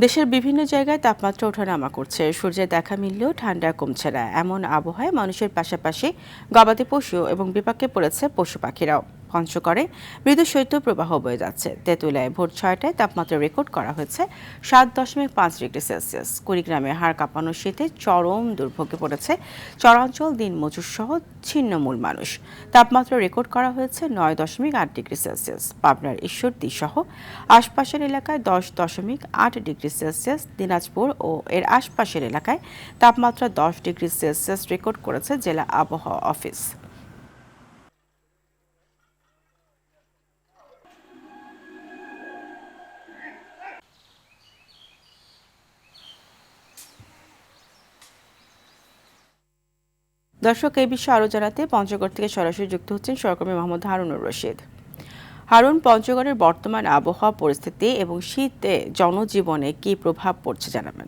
দেশের বিভিন্ন জায়গায় তাপমাত্রা ওঠানামা করছে। সূর্যের দেখা মিললেও ঠান্ডা কমছে না। এমন আবহাওয়ায় মানুষের পাশাপাশি গবাদি পশু এবং বিপাকে পড়েছে পশু পাখিরাও। পঞ্চগড়ে মৃদু শৈত্যপ্রবাহ বয়ে যাচ্ছে। তেঁতুলিয়ায় ভোর 6টায় তাপমাত্রা রেকর্ড করা হয়েছে 7.5 ডিগ্রি সেলসিয়াস। কুড়িগ্রামে হাড় কাঁপানো শীতে চরম দুর্ভোগে পড়েছে চরাঞ্চল দিনমজুর সহ ছিন্নমূল মানুষ। তাপমাত্রা রেকর্ড করা হয়েছে 9.8 ডিগ্রি সেলসিয়াস। পাবনার ঈশ্বরদী সহ আশপাশের এলাকায় 10.8 ডিগ্রি সেলসিয়াস। দিনাজপুর ও এর আশপাশের এলাকায় তাপমাত্রা 10 ডিগ্রি সেলসিয়াস রেকর্ড করেছে জেলা আবহাওয়া অফিস। দর্শক, এই বিষয়ে আরও জানাতে পঞ্চগড় থেকে সরাসরি যুক্ত হচ্ছেন সহকর্মী মোহাম্মদ হারুনুর রশিদ। হারুন, পঞ্চগড়ের বর্তমান আবহাওয়া পরিস্থিতি এবং শীতে জনজীবনে কি প্রভাব পড়ছে জানাবেন।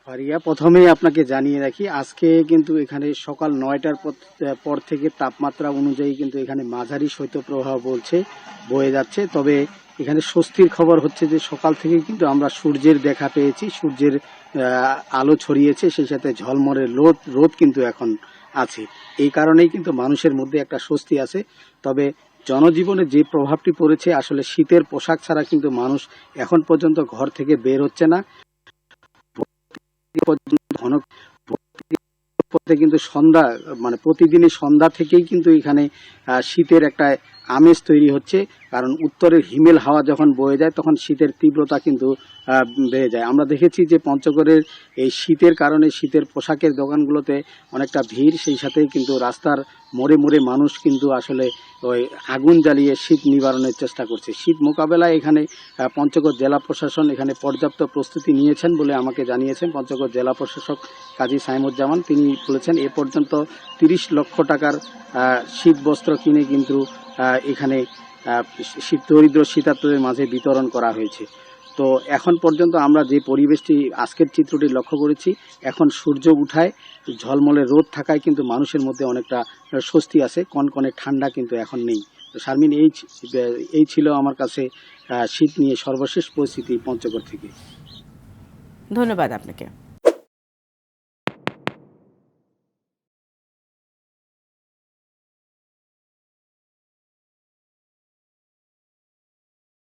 ফারিয়া, প্রথমেই আপনাকে জানিয়ে রাখি, আজকে কিন্তু এখানে সকাল 9টার পর থেকে তাপমাত্রা অনুযায়ী কিন্তু এখানে মাঝারি শৈত্যপ্রবাহ বয়ে যাচ্ছে। তবে এখানে স্বস্তির খবর হচ্ছে যে সকাল থেকে কিন্তু আমরা সূর্যের দেখা পেয়েছি, সূর্যের আলো ছড়িয়েছে, সেই সাথে ঝলমলে রোদ কিন্তু এখন আছে। এই কারণেই কিন্তু মানুষের মধ্যে একটা স্বস্তি আছে। তবে জনজীবনে যে প্রভাবটি পড়েছে, আসলে শীতের পোশাক ছাড়া কিন্তু মানুষ এখন পর্যন্ত ঘর থেকে বের হচ্ছে না। ঘন কিন্তু সন্ধ্যা, মানে প্রতিদিনই সন্ধ্যা থেকেই কিন্তু এখানে শীতের একটা আমেজ তৈরি হচ্ছে। কারণ উত্তরের হিমেল হাওয়া যখন বয়ে যায় তখন শীতের তীব্রতা কিন্তু বেড়ে যায়। আমরা দেখেছি যে পঞ্চগড়ের এই শীতের কারণে শীতের পোশাকের দোকানগুলোতে অনেকটা ভিড়, সেই সাথে কিন্তু রাস্তার মোড়ে মোড়ে মানুষ কিন্তু আসলে ওই আগুন জ্বালিয়ে শীত নিবারণের চেষ্টা করছে। শীত মোকাবেলায় এখানে পঞ্চগড় জেলা প্রশাসন এখানে পর্যাপ্ত প্রস্তুতি নিয়েছেন বলে আমাকে জানিয়েছেন পঞ্চগড় জেলা প্রশাসক কাজী সাইমুজ্জামান। তিনি বলেছেন এ পর্যন্ত 30 লক্ষ টাকার শীত বস্ত্র কিনে কিন্তু এখানে দরিদ্র শীতার্তদের মাঝে বিতরণ করা হয়েছে। তো এখন পর্যন্ত আমরা যে পরিবেশটি, আজকের চিত্রটি লক্ষ্য করেছি, এখন সূর্য উঠায় ঝলমলে রোদ থাকায় কিন্তু মানুষের মধ্যে অনেকটা স্বস্তি আছে, কনকনে ঠান্ডা কিন্তু এখন নেই। তো শারমিন, এই ছিল আমার কাছে শীত নিয়ে সর্বশেষ পরিস্থিতি পঞ্চগড় থেকে। ধন্যবাদ আপনাকে।